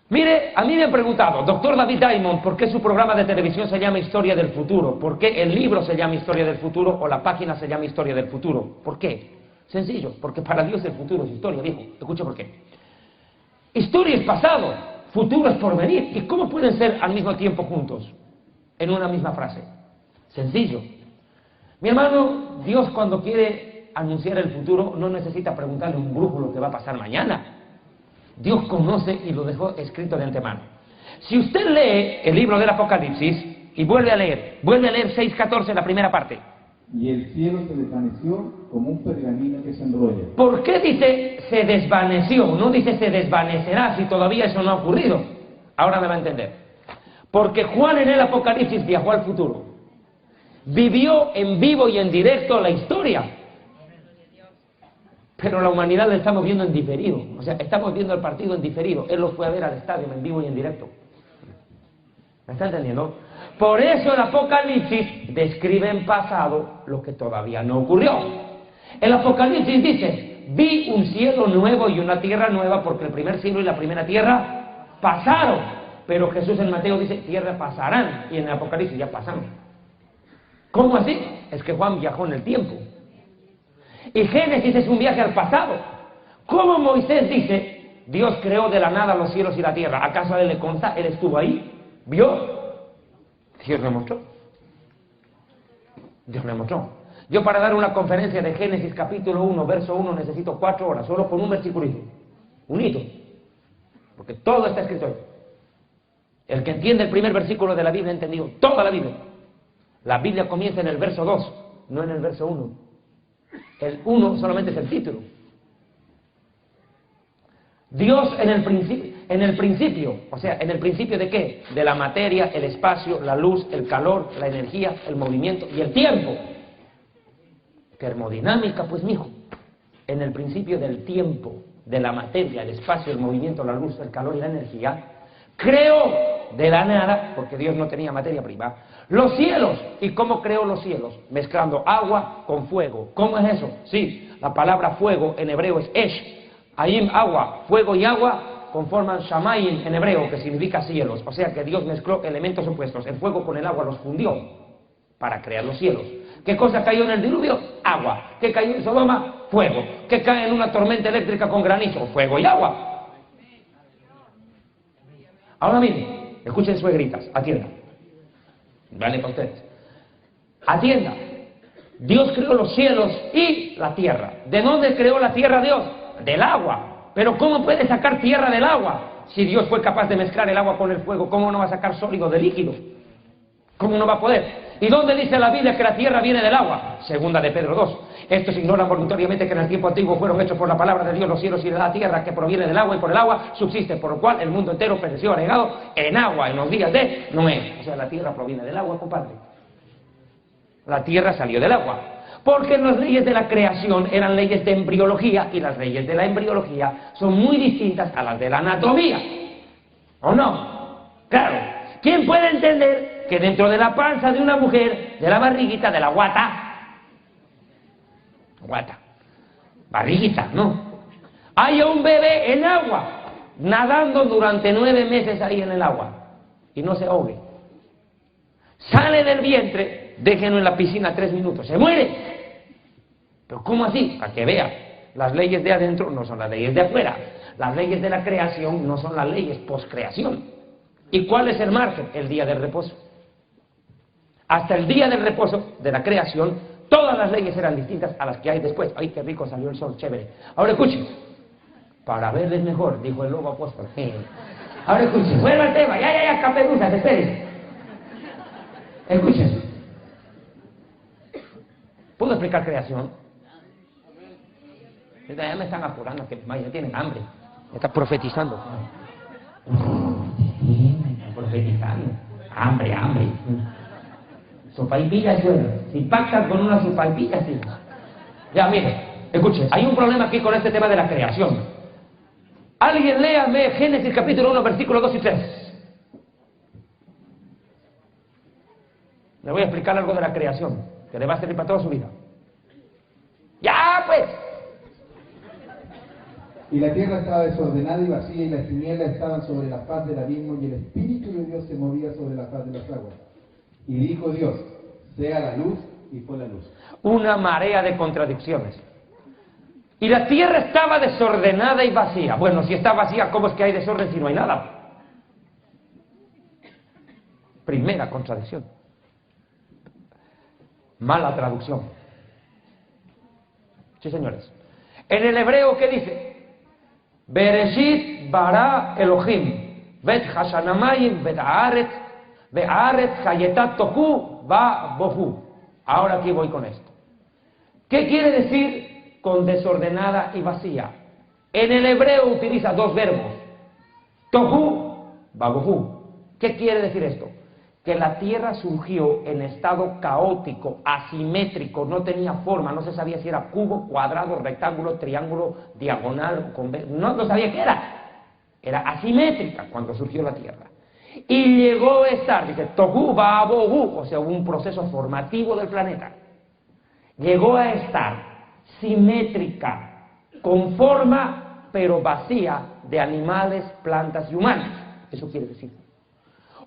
Mire, a mí me han preguntado, doctor David Diamond, ¿por qué su programa de televisión se llama Historia del Futuro? ¿Por qué el libro se llama Historia del Futuro o la página se llama Historia del Futuro? ¿Por qué? Sencillo, porque para Dios el futuro es historia, viejo. Escucha por qué. Historia es pasado, futuro es porvenir. ¿Y cómo pueden ser al mismo tiempo juntos? En una misma frase. Sencillo. Mi hermano, Dios cuando quiere anunciar el futuro no necesita preguntarle a un brujo lo que va a pasar mañana. Dios conoce y lo dejó escrito de antemano. Si usted lee el libro del Apocalipsis y vuelve a leer 6:14, la primera parte. Y el cielo se desvaneció como un pergamino que se enrolla. ¿Por qué dice se desvaneció? No dice se desvanecerá si todavía eso no ha ocurrido. Ahora me va a entender. Porque Juan en el Apocalipsis viajó al futuro. Vivió en vivo y en directo la historia. Pero la humanidad la estamos viendo en diferido. O sea, estamos viendo el partido en diferido. Él lo fue a ver al estadio en vivo y en directo. ¿Me está entendiendo? Por eso el Apocalipsis describe en pasado lo que todavía no ocurrió. El Apocalipsis dice, vi un cielo nuevo y una tierra nueva, porque el primer cielo y la primera tierra pasaron. Pero Jesús en Mateo dice, tierra pasarán. Y en el Apocalipsis ya pasaron. ¿Cómo así? Es que Juan viajó en el tiempo. Y Génesis es un viaje al pasado. ¿Cómo Moisés dice, Dios creó de la nada los cielos y la tierra? ¿Acaso a él le consta? ¿Él estuvo ahí? ¿Vio? Dios le mostró. Dios le mostró. Yo para dar una conferencia de Génesis capítulo 1, verso 1, necesito 4 horas, solo con un versículo. Un hito. Porque todo está escrito ahí. El que entiende el primer versículo de la Biblia ha entendido toda la Biblia. La Biblia comienza en el verso 2, no en el verso 1. El 1 solamente es el título. Dios en el principio, o sea, ¿en el principio de qué? De la materia, el espacio, la luz, el calor, la energía, el movimiento y el tiempo. Termodinámica, pues mijo. En el principio del tiempo, de la materia, el espacio, el movimiento, la luz, el calor y la energía, creó de la nada, porque Dios no tenía materia prima, los cielos. ¿Y cómo creó los cielos? Mezclando agua con fuego. ¿Cómo es eso? Sí, la palabra fuego en hebreo es esh. Ahí agua, fuego y agua conforman shamayim en hebreo, que significa cielos. O sea que Dios mezcló elementos opuestos. El fuego con el agua los fundió para crear los cielos. ¿Qué cosa cayó en el diluvio? Agua. ¿Qué cayó en Sodoma? Fuego. ¿Qué cae en una tormenta eléctrica con granizo? Fuego y agua. Ahora miren, escuchen suegritas, atiendan. Vale para ustedes. Atienda. Dios creó los cielos y la tierra. ¿De dónde creó la tierra Dios? Del agua. Pero ¿cómo puede sacar tierra del agua? Si Dios fue capaz de mezclar el agua con el fuego, ¿cómo no va a sacar sólido de líquido? ¿Cómo no va a poder? ¿Y dónde dice la Biblia que la tierra viene del agua? Segunda de Pedro 2. Estos ignoran voluntariamente que en el tiempo antiguo fueron hechos por la palabra de Dios los cielos y la tierra, que proviene del agua, y por el agua subsiste, por lo cual el mundo entero pereció anegado en agua en los días de Noé. O sea, la tierra proviene del agua, compadre. La tierra salió del agua. Porque las leyes de la creación eran leyes de embriología, y las leyes de la embriología son muy distintas a las de la anatomía. ¿O no? Claro. ¿Quién puede entender que dentro de la panza de una mujer, de la barriguita, de la guata, barriguita, ¿no?, haya un bebé en agua, nadando durante 9 meses ahí en el agua, y no se ahogue? Sale del vientre, déjenlo en la piscina 3 minutos, se muere. ¿Pero cómo así? Para que vea, las leyes de adentro no son las leyes de afuera. Las leyes de la creación no son las leyes post-creación. ¿Y cuál es el margen? El día del reposo. Hasta el día del reposo de la creación, todas las leyes eran distintas a las que hay después. ¡Ay, qué rico salió el sol! Chévere. Ahora escuchen. Para verles mejor, dijo el lobo apóstol. Ahora escuchen. Vuelva al tema. Ya, caperuzas, esperen. Escuchen. ¿Puedo explicar creación? Ya me están apurando, que ya tienen hambre. Me están profetizando. Profetizando. Hambre. Sopaipilla suena. Si pactas con una sopaipilla, sí. Ya, mire, escuche, hay un problema aquí con este tema de la creación. Alguien léame Génesis capítulo 1, versículos 2 y 3. Le voy a explicar algo de la creación, que le va a servir para toda su vida. ¡Ya, pues! Y la tierra estaba desordenada y vacía, y las tinieblas estaban sobre la faz del abismo, y el Espíritu de Dios se movía sobre la faz de las aguas. Y dijo Dios, sea la luz, y fue la luz. Una marea de contradicciones. Y la tierra estaba desordenada y vacía. Bueno, si está vacía, ¿cómo es que hay desorden si no hay nada? Primera contradicción. Mala traducción. Sí, señores. En el hebreo, ¿qué dice? Bereshit bara Elohim, vet hashanamayim, vet haaretz, hayetat tohu, va bohu. Ahora aquí voy con esto. ¿Qué quiere decir con desordenada y vacía? En el hebreo utiliza dos verbos. Tohu, va bohu. ¿Qué quiere decir esto? Que la tierra surgió en estado caótico, asimétrico, no tenía forma, no se sabía si era cubo, cuadrado, rectángulo, triángulo, diagonal, no sabía qué era. Era asimétrica cuando surgió la tierra. Y llegó a estar, dice, tohu babohu, o sea, un proceso formativo del planeta. Llegó a estar simétrica, con forma, pero vacía de animales, plantas y humanos. Eso quiere decir.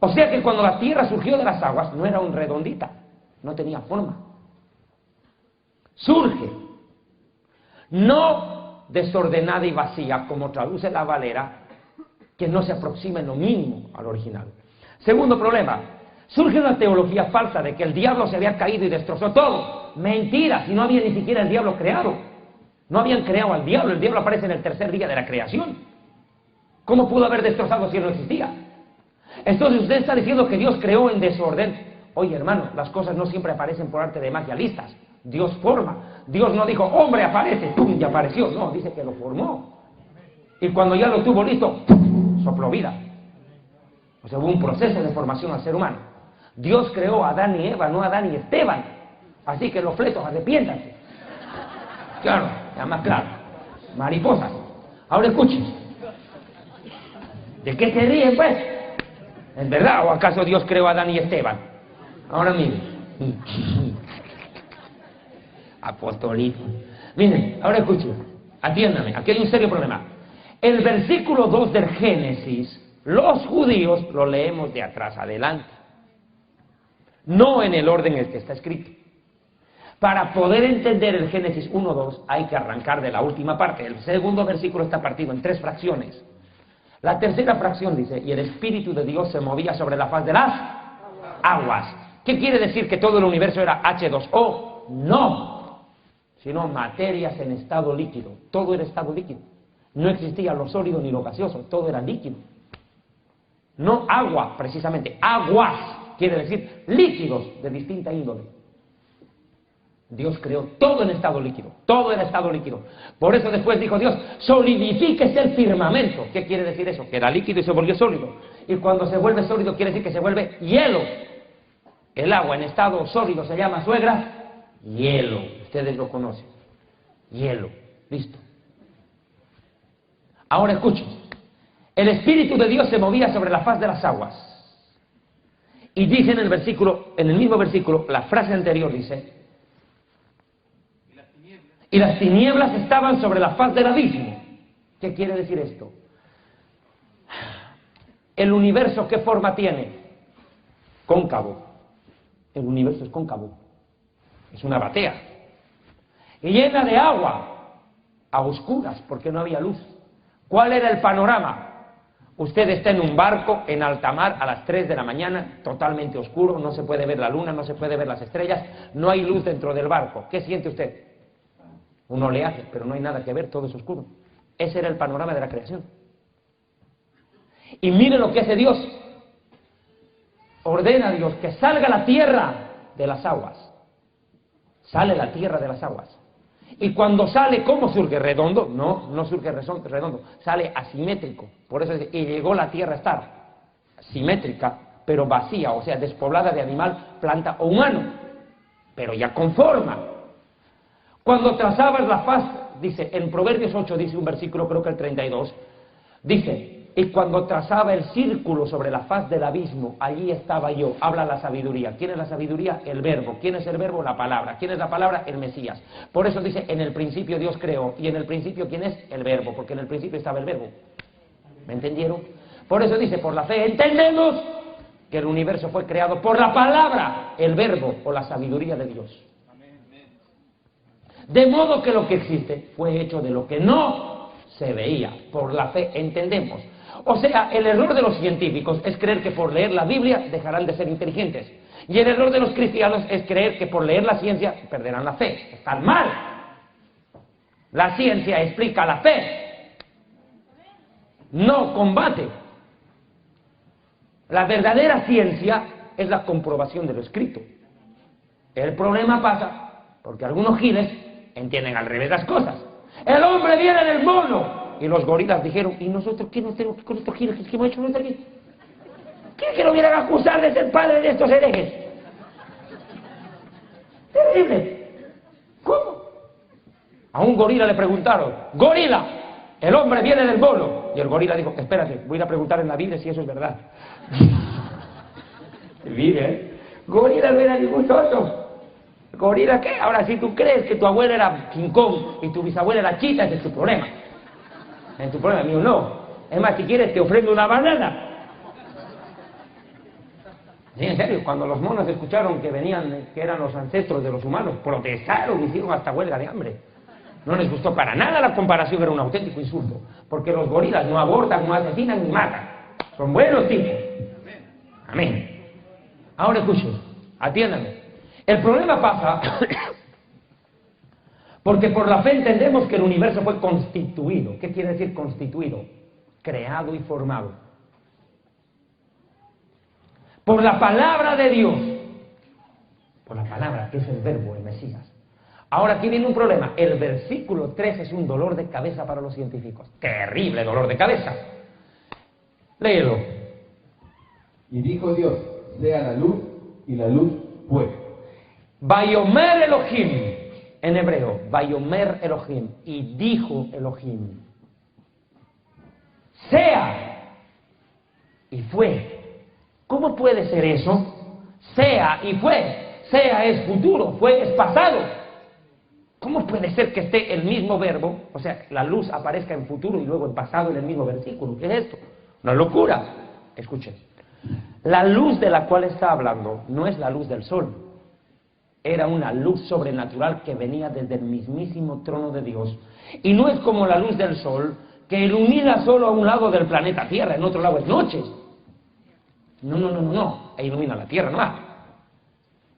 O sea que cuando la tierra surgió de las aguas, no era un redondita, no tenía forma. Surge, no desordenada y vacía, como traduce la Valera, que no se aproxima en lo mínimo al original. Segundo problema, surge una teología falsa de que el diablo se había caído y destrozó todo. Mentira, si no había ni siquiera el diablo creado. No habían creado al diablo, el diablo aparece en el tercer día de la creación. ¿Cómo pudo haber destrozado si no existía? Entonces usted está diciendo que Dios creó en desorden. Oye, hermano, las cosas no siempre aparecen por arte de magia listas. Dios forma. Dios no dijo, hombre, aparece, ¡pum!, y apareció. No, dice que lo formó. Y cuando ya lo tuvo listo, ¡pum!, sopló vida. O sea, hubo un proceso de formación al ser humano. Dios creó a Adán y Eva, no a Adán y Esteban. Así que los fletos, arrepiéntanse. Claro, ya más claro. Mariposas. Ahora escuchen. ¿De qué se ríen, pues? ¿Es verdad? ¿O acaso Dios creó a Adán y Esteban? Ahora miren. Apostolito. Miren, ahora escuchen. Atiéndame, aquí hay un serio problema. El versículo 2 del Génesis, los judíos lo leemos de atrás adelante. No en el orden en el que está escrito. Para poder entender el Génesis 1-2 hay que arrancar de la última parte. El segundo versículo está partido en 3 fracciones. La tercera fracción dice, y el Espíritu de Dios se movía sobre la faz de las aguas. ¿Qué quiere decir? ¿Que todo el universo era H2O? No, sino materias en estado líquido. Todo era estado líquido. No existía lo sólido ni lo gaseoso, todo era líquido. No agua, precisamente, aguas, quiere decir líquidos de distinta índole. Dios creó todo en estado líquido, todo era estado líquido. Por eso después dijo Dios, solidifíquese el firmamento. ¿Qué quiere decir eso? Que era líquido y se volvió sólido. Y cuando se vuelve sólido quiere decir que se vuelve hielo. El agua en estado sólido se llama, suegra, hielo. Ustedes lo conocen. Hielo. Listo. Ahora escuchen. El Espíritu de Dios se movía sobre la faz de las aguas. Y dice en el versículo, en el mismo versículo, la frase anterior dice, y las tinieblas estaban sobre la faz del abismo. ¿Qué quiere decir esto? El universo, ¿qué forma tiene? Cóncavo. El universo es cóncavo. Es una batea. Y llena de agua. A oscuras, porque no había luz. ¿Cuál era el panorama? Usted está en un barco en alta mar a las 3 de la mañana, totalmente oscuro, no se puede ver la luna, no se puede ver las estrellas, no hay luz dentro del barco. ¿Qué siente usted? Un oleaje, pero no hay nada que ver, todo es oscuro. Ese era el panorama de la creación. Y mire lo que hace Dios. Ordena a Dios que salga la tierra de las aguas. Sale la tierra de las aguas. Y cuando sale, ¿cómo surge? ¿Redondo? No, no surge redondo. Sale asimétrico. Por eso dice, y llegó la tierra a estar simétrica, pero vacía, o sea, despoblada de animal, planta o humano. Pero ya con forma. Cuando trazabas la faz, dice, en Proverbios 8 dice un versículo, creo que el 32, dice, Y cuando trazaba el círculo sobre la faz del abismo, allí estaba yo. Habla la sabiduría. ¿Quién es la sabiduría? El verbo. ¿Quién es el verbo? La palabra. ¿Quién es la palabra? El Mesías. Por eso dice, en el principio Dios creó. Y en el principio, ¿quién es? El verbo. Porque en el principio estaba el verbo. ¿Me entendieron? Por eso dice, por la fe entendemos que el universo fue creado por la palabra, el verbo o la sabiduría de Dios. De modo que lo que existe fue hecho de lo que no se veía. Por la fe entendemos. O sea, el error de los científicos es creer que por leer la Biblia dejarán de ser inteligentes. Y el error de los cristianos es creer que por leer la ciencia perderán la fe. Están mal. La ciencia explica la fe. No combate. La verdadera ciencia es la comprobación de lo escrito. El problema pasa porque algunos giles entienden al revés las cosas. El hombre viene del mono. Y los gorilas dijeron, ¿y nosotros qué nos tenemos que con estos giles que hemos hecho nosotros aquí? ¿Quién que lo vienen a acusar de ser padre de estos herejes? Terrible. ¿Cómo? A un gorila le preguntaron, gorila, el hombre viene del mono. Y el gorila dijo, espérate, voy a ir a preguntar en la Biblia si eso es verdad. Mire, gorila no era ningún tonto. ¿Gorila qué? Ahora, si tú crees que tu abuela era King Kong y tu bisabuela era Chita, ese es tu problema. Es tu problema, mío no. Es más, si quieres te ofrendo una banana. Sí, en serio, cuando los monos escucharon que venían, que eran los ancestros de los humanos, protestaron, hicieron hasta huelga de hambre. No les gustó para nada la comparación, era un auténtico insulto. Porque los gorilas no abortan, no asesinan ni matan. Son buenos tipos. Amén. Ahora escuchen, atiéndanme. El problema pasa porque por la fe entendemos que el universo fue constituido. ¿Qué quiere decir constituido? Creado y formado. Por la palabra de Dios. Por la palabra, que es el verbo, el Mesías. Ahora aquí viene un problema. El versículo 3 es un dolor de cabeza para los científicos. Terrible dolor de cabeza. Léelo. Y dijo Dios, sea la luz, y la luz fue. Vayomer Elohim, en hebreo, Vayomer Elohim, y dijo Elohim, sea, y fue. ¿Cómo puede ser eso? Sea y fue. Sea es futuro, fue es pasado. ¿Cómo puede ser que esté el mismo verbo, o sea, la luz aparezca en futuro y luego en pasado en el mismo versículo? ¿Qué es esto? Una locura. Escuchen. La luz de la cual está hablando no es la luz del sol. Era una luz sobrenatural que venía desde el mismísimo trono de Dios. Y no es como la luz del sol, que ilumina solo a un lado del planeta Tierra, en otro lado es noche. No. E ilumina la Tierra nomás.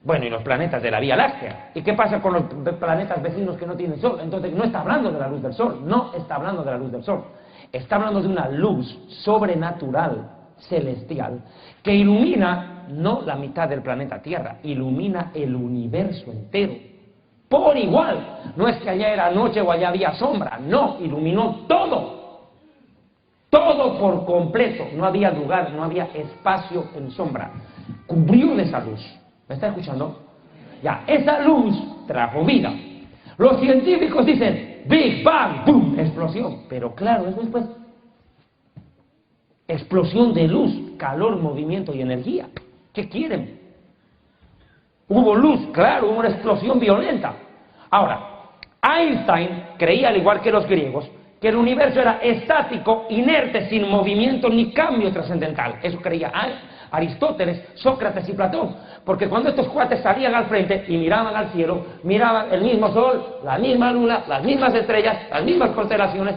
Bueno, y los planetas de la Vía Láctea. ¿Y qué pasa con los planetas vecinos que no tienen sol? Entonces no está hablando de la luz del sol. No está hablando de la luz del sol. Está hablando de una luz sobrenatural, celestial, que ilumina no la mitad del planeta Tierra, ilumina el universo entero, por igual. No es que allá era noche o allá había sombra, no, iluminó todo, todo por completo, no había lugar, no había espacio en sombra, cubrió de esa luz. ¿Me está escuchando? Ya, esa luz trajo vida. Los científicos dicen, Big Bang, boom, explosión, pero claro, eso después explosión de luz, calor, movimiento y energía. ¿Qué quieren? Hubo luz, claro, hubo una explosión violenta. Ahora, Einstein creía, al igual que los griegos, que el universo era estático, inerte, sin movimiento ni cambio trascendental. Eso creía Aristóteles, Sócrates y Platón. Porque cuando estos cuates salían al frente y miraban al cielo, miraban el mismo sol, la misma luna, las mismas estrellas, las mismas constelaciones,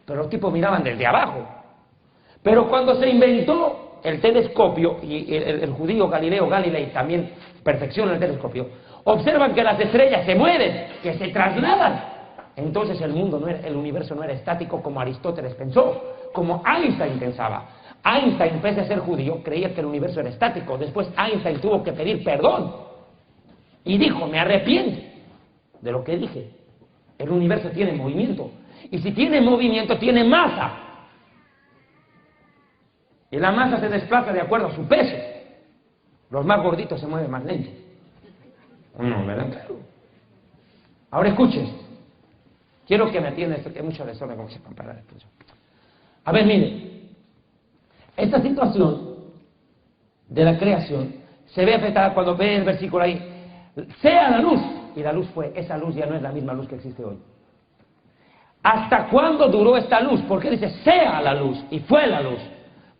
pero los tipos miraban desde abajo. Pero cuando se inventó el telescopio, y el judío Galileo Galilei también perfecciona el telescopio, observan que las estrellas se mueven, que se trasladan. Entonces el universo no era estático como Aristóteles pensó, como Einstein pensaba. Einstein, pese a ser judío, creía que el universo era estático. Después Einstein tuvo que pedir perdón y dijo, me arrepiento de lo que dije. El universo tiene movimiento, y si tiene movimiento tiene masa. Y la masa se desplaza de acuerdo a su peso. Los más gorditos se mueven más lento. No, ¿verdad? Ahora escuchen. Quiero que me atiendan esto, que hay mucho desorden, como se para la expresión. A ver, miren. Esta situación de la creación se ve afectada cuando ve el versículo ahí, sea la luz, y la luz fue, esa luz ya no es la misma luz que existe hoy. ¿Hasta cuándo duró esta luz? ¿Por qué dice sea la luz y fue la luz?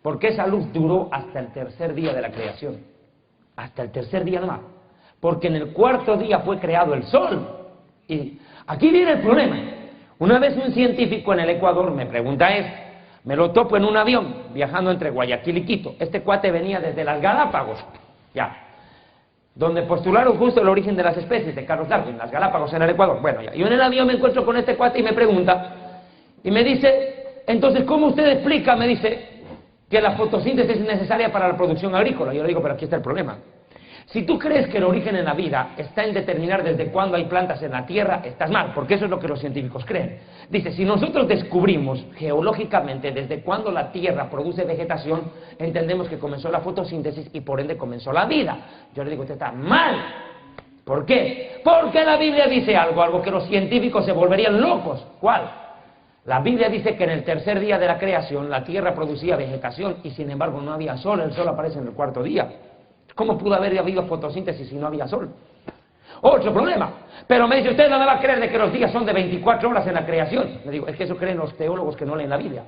Porque esa luz duró hasta el tercer día de la creación, hasta el tercer día nomás, porque en el cuarto día fue creado el sol. Y aquí viene el problema. Una vez un científico en el Ecuador me pregunta esto, me lo topo en un avión viajando entre Guayaquil y Quito. Este cuate venía desde las Galápagos, ya, donde postularon justo el origen de las especies de Carlos Darwin, las Galápagos en el Ecuador. Bueno, ya, yo en el avión me encuentro con este cuate y me pregunta, y me dice, entonces, ¿cómo usted explica, me dice, que la fotosíntesis es necesaria para la producción agrícola? Yo le digo, pero aquí está el problema. Si tú crees que el origen en la vida está en determinar desde cuándo hay plantas en la Tierra, estás mal, porque eso es lo que los científicos creen. Dice, si nosotros descubrimos geológicamente desde cuándo la Tierra produce vegetación, entendemos que comenzó la fotosíntesis y por ende comenzó la vida. Yo le digo, usted está mal. ¿Por qué? Porque la Biblia dice algo que los científicos se volverían locos. ¿Cuál? La Biblia dice que en el tercer día de la creación la Tierra producía vegetación y sin embargo no había sol, el sol aparece en el cuarto día. ¿Cómo pudo haber habido fotosíntesis si no había sol? Otro problema. Pero me dice, usted no me va a creer de que los días son de 24 horas en la creación. Le digo, es que eso creen los teólogos que no leen la Biblia.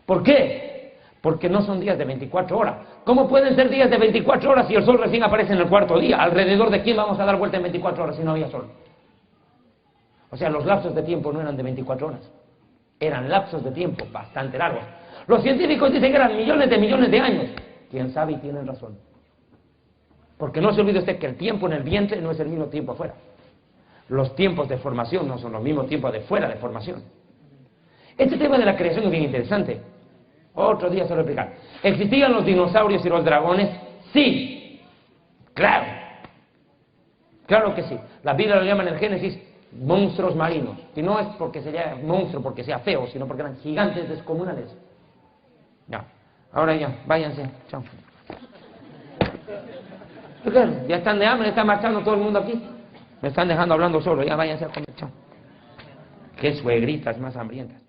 ¿Por qué? Porque no son días de 24 horas. ¿Cómo pueden ser días de 24 horas si el sol recién aparece en el cuarto día? ¿Alrededor de quién vamos a dar vuelta en 24 horas si no había sol? O sea, los lapsos de tiempo no eran de 24 horas. Eran lapsos de tiempo bastante largos. Los científicos dicen que eran millones de años. ¿Quién sabe? Y tienen razón. Porque no se olvide usted que el tiempo en el vientre no es el mismo tiempo afuera. Los tiempos de formación no son los mismos tiempos de fuera de formación. Este tema de la creación es bien interesante. Otro día se lo voy a explicar. ¿Existían los dinosaurios y los dragones? Sí. Claro. Claro que sí. La Biblia lo llama en el Génesis monstruos marinos. Y no es porque sea monstruo, porque sea feo, sino porque eran gigantes descomunales. Ya. Ahora ya, váyanse. Chao. Claro, ya están de hambre, está marchando todo el mundo aquí. Me están dejando hablando solo, ya váyanse a comer, chao. Qué suegritas más hambrientas.